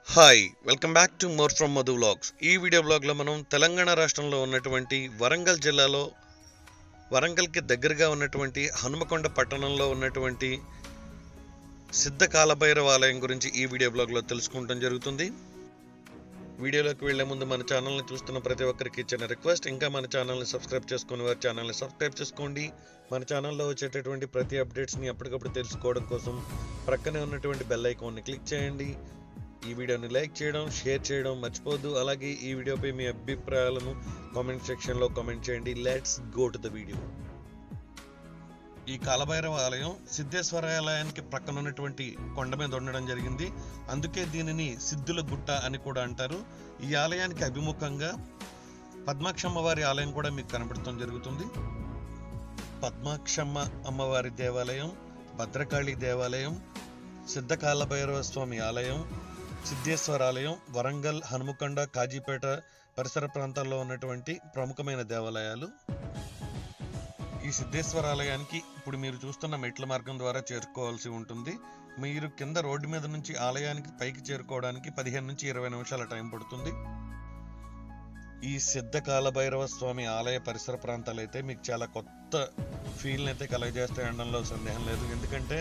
Hi, welcome back to more from Madhu vlogs. ఈ video బ్లాగ్లో మనం తెలంగాణ రాష్ట్రంలో ఉన్నటువంటి వరంగల్ జిల్లాలో వరంగల్కి దగ్గరగా ఉన్నటువంటి హనుమకొండ పట్టణంలో ఉన్నటువంటి సిద్ధ కాలభైరవ ఆలయం గురించి ఈ వీడియో బ్లాగ్లో తెలుసుకుంటాం జరుగుతుంది. వీడియోలోకి వెళ్లే ముందు మన ఛానల్ని చూస్తున్న ప్రతి ఒక్కరికి చిన్న రిక్వెస్ట్, ఇంకా మన ఛానల్ని సబ్స్క్రైబ్ చేసుకుని వారి ఛానల్ని సబ్స్క్రైబ్ చేసుకోండి. మన ఛానల్లో వచ్చేటటువంటి ప్రతి అప్డేట్స్ని అప్పటికప్పుడు తెలుసుకోవడం కోసం ప్రక్కనే ఉన్నటువంటి బెల్ ఐకాన్ని క్లిక్ చేయండి. ఈ వీడియోని లైక్ చేయడం, షేర్ చేయడం మర్చిపోద్దు. అలాగే ఈ వీడియోపై మీ అభిప్రాయాలను కామెంట్ సెక్షన్లో కామెంట్ చేయండి. Let's go to the video. ఈ కాలభైరవ ఆలయం సిద్ధేశ్వర ఆలయానికి ప్రక్కన ఉన్నటువంటి కొండ మీద ఉండడం జరిగింది. అందుకే దీనిని సిద్ధుల గుట్ట అని కూడా అంటారు. ఈ ఆలయానికి అభిముఖంగా పద్మాక్షమ్మ వారి ఆలయం కూడా మీకు కనబడటం జరుగుతుంది. పద్మాక్షమ్మ అమ్మవారి దేవాలయం, భద్రకాళి దేవాలయం, సిద్ధ కాలభైరవ స్వామి ఆలయం, సిద్ధేశ్వర ఆలయం వరంగల్, హనుమకొండ, కాజీపేట పరిసర ప్రాంతాల్లో ఉన్నటువంటి ప్రముఖమైన దేవాలయాలు. ఈ సిద్ధేశ్వర ఆలయానికి ఇప్పుడు మీరు చూస్తున్న మెట్ల మార్గం ద్వారా చేరుకోవాల్సి ఉంటుంది. మీరు కింద రోడ్డు మీద నుంచి ఆలయానికి పైకి చేరుకోవడానికి 15 నుంచి 20 నిమిషాల టైం పడుతుంది. ఈ సిద్ధ కాలభైరవ స్వామి ఆలయ పరిసర ప్రాంతాలు అయితే మీకు చాలా కొత్త ఫీల్ని అయితే కలగజేస్తాయి అనడంలో సందేహం లేదు. ఎందుకంటే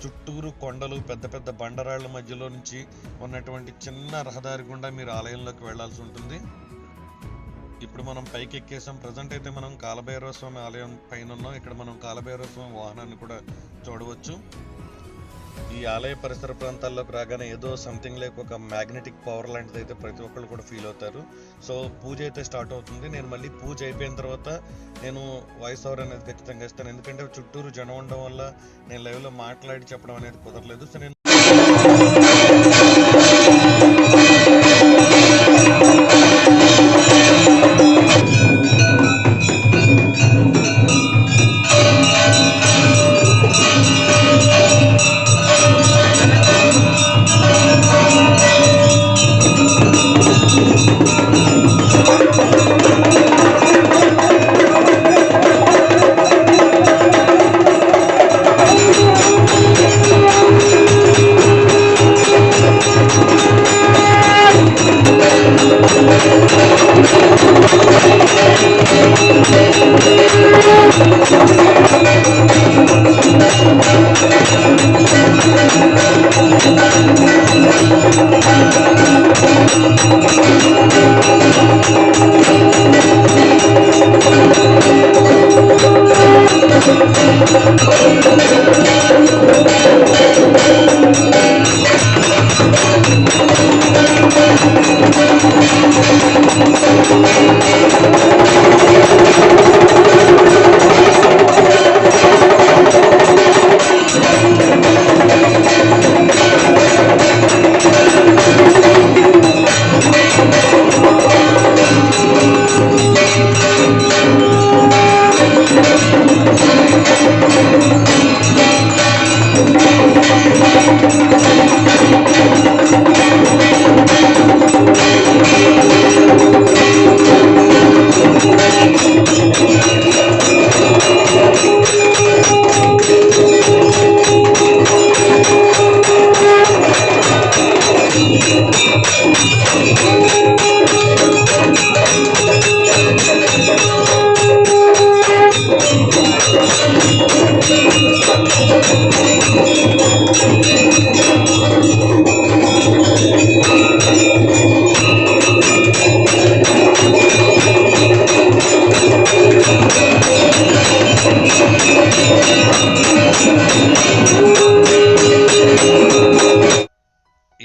చుట్టూరు కొండలు, పెద్ద పెద్ద బండరాళ్ల మధ్యలో నుంచి ఉన్నటువంటి చిన్న రహదారి గుండా మీరు ఆలయంలోకి వెళ్లాల్సి ఉంటుంది. ఇప్పుడు మనం పైకి ఎక్కేసాం. ప్రజెంట్ అయితే మనం కాలభైరవ స్వామి ఆలయం పైన ఉన్నాం. ఇక్కడ మనం కాలభైరవ స్వామి వాహనాన్ని కూడా చూడవచ్చు. ఈ ఆలయ పరిసర ప్రాంతాల్లోకి రాగానే ఏదో సంథింగ్ లైక్ ఒక మ్యాగ్నెటిక్ పవర్ లాంటిది అయితే ప్రతి ఒక్కళ్ళు కూడా ఫీల్ అవుతారు. సో పూజ అయితే స్టార్ట్ అవుతుంది. నేను మళ్ళీ పూజ అయిపోయిన తర్వాత నేను వాయిస్ ఓవర్ అనేది ఖచ్చితంగా ఇస్తాను. ఎందుకంటే చుట్టూరు జనం ఉండడం వల్ల నేను లైవ్లో మాట్లాడి చెప్పడం అనేది కుదరలేదు. సో నేను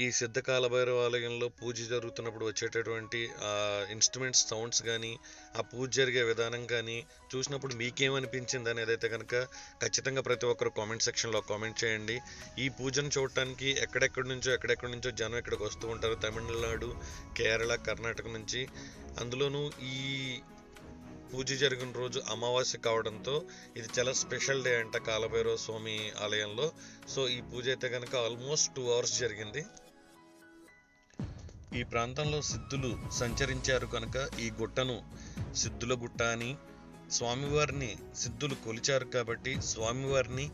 ఈ సిద్ధ కాలభైరవ ఆలయంలో పూజ జరుగుతున్నప్పుడు వచ్చేటటువంటి ఇన్స్ట్రుమెంట్స్ సౌండ్స్ కానీ, ఆ పూజ జరిగే విధానం కానీ చూసినప్పుడు మీకేమనిపించింది అనేది అయితే కనుక ఖచ్చితంగా ప్రతి ఒక్కరు కామెంట్ సెక్షన్లో కామెంట్ చేయండి. ఈ పూజను చూడటానికి ఎక్కడెక్కడి నుంచో జనం ఇక్కడికి వస్తూ ఉంటారు. తమిళనాడు, కేరళ, కర్ణాటక నుంచి. అందులోనూ ఈ పూజ జరిగిన రోజు అమావాస్య కావడంతో ఇది చాలా స్పెషల్ డే అంట కాలభైరవ స్వామి ఆలయంలో. సో ఈ పూజ అయితే కనుక ఆల్మోస్ట్ 2 hours జరిగింది. ఈ ప్రాంతంలో సిద్ధులు సంచరించారు కనుక ఈ గుట్టను సిద్ధుల గుట్ట అని, స్వామివారిని సిద్ధులు కొలిచారు కాబట్టి స్వామివారిని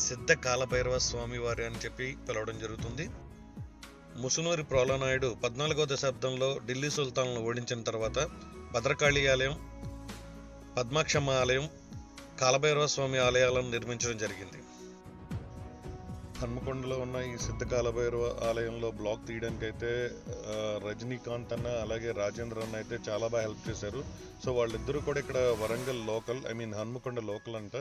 సిద్ధ కాలభైరవ స్వామివారి అని చెప్పి పిలవడం జరుగుతుంది. ముసునూరి ప్రోలనాయుడు 14వ దశాబ్దంలో ఢిల్లీ సుల్తాన్లను ఓడించిన తర్వాత భద్రకాళి ఆలయం, పద్మాక్షమ్మ ఆలయం, కాలభైరవ స్వామి ఆలయాలను నిర్మించడం జరిగింది. హన్మకొండలో ఉన్న ఈ సిద్ధ కాలభైరవ ఆలయంలో బ్లాగ్ తీయడానికి అయితే రజనీకాంత్ అన్న అలాగే రాజేంద్ర అన్న అయితే చాలా బాగా హెల్ప్ చేశారు. సో వాళ్ళిద్దరూ కూడా ఇక్కడ వరంగల్ లోకల్, హన్మకొండ లోకల్ అంట.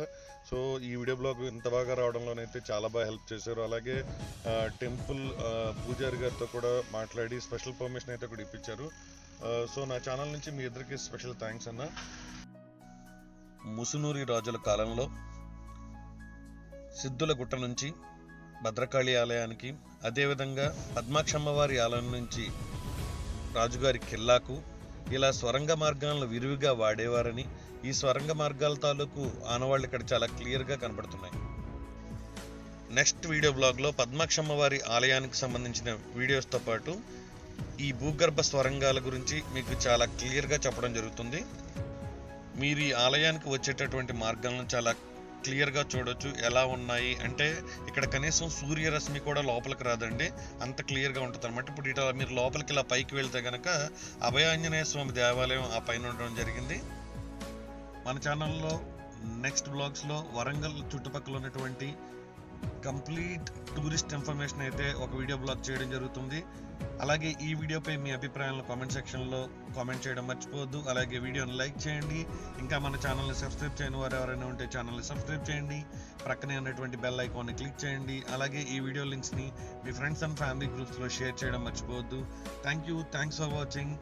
సో ఈ వీడియో బ్లాగ్ ఇంత బాగా రావడంలోనైతే చాలా బాగా హెల్ప్ చేశారు. అలాగే టెంపుల్ పూజారి గారితో కూడా మాట్లాడి స్పెషల్ పర్మిషన్ అయితే కూడా ఇప్పించారు. సో నా ఛానల్ నుంచి మీ ఇద్దరికి స్పెషల్ థ్యాంక్స్ అన్న. ముసునూరి రాజుల కాలంలో సిద్ధుల గుట్ట నుంచి భద్రకాళి ఆలయానికి, అదేవిధంగా పద్మాక్షమ్మవారి ఆలయం నుంచి రాజుగారి కిల్లాకు ఇలా స్వరంగ మార్గాలను విరివిగా వాడేవారని, ఈ స్వరంగ మార్గాల తాలూకు ఆనవాళ్ళు ఇక్కడ చాలా క్లియర్గా కనపడుతున్నాయి. నెక్స్ట్ వీడియో బ్లాగ్లో పద్మాక్షమ్మవారి ఆలయానికి సంబంధించిన వీడియోస్తో పాటు ఈ భూగర్భ స్వరంగాల గురించి మీకు చాలా క్లియర్గా చెప్పడం జరుగుతుంది. మీరు ఈ ఆలయానికి వచ్చేటటువంటి మార్గాలను చాలా క్లియర్గా చూడొచ్చు. ఎలా ఉన్నాయి అంటే ఇక్కడ కనీసం సూర్యరశ్మి కూడా లోపలికి రాదండి, అంత క్లియర్గా ఉంటుంది అనమాట. ఇప్పుడు ఇట్లా మీరు లోపలికి ఇలా పైకి వెళ్తే కనుక అభయాంజనేయ స్వామి దేవాలయం ఆ పైన ఉండడం జరిగింది. మన ఛానల్లో నెక్స్ట్ బ్లాగ్స్లో వరంగల్ చుట్టుపక్కల ఉన్నటువంటి కంప్లీట్ టూరిస్ట్ ఇన్ఫర్మేషన్ అయితే ఒక వీడియో బ్లాగ్ చేయడం జరుగుతుంది. అలాగే ఈ వీడియోపై మీ అభిప్రాయాలను కామెంట్ సెక్షన్లో కామెంట్ చేయడం మర్చిపోవద్దు. అలాగే వీడియోని లైక్ చేయండి. ఇంకా మన ఛానల్ని సబ్స్క్రైబ్ చేయని వారు ఎవరైనా ఉంటే ఛానల్ని సబ్స్క్రైబ్ చేయండి. ప్రక్కనే ఉన్నటువంటి బెల్ ఐకాన్ని క్లిక్ చేయండి. అలాగే ఈ వీడియో లింక్స్ని మీ ఫ్రెండ్స్ అండ్ ఫ్యామిలీ గ్రూప్స్లో షేర్ చేయడం మర్చిపోవద్దు. Thanks for watching.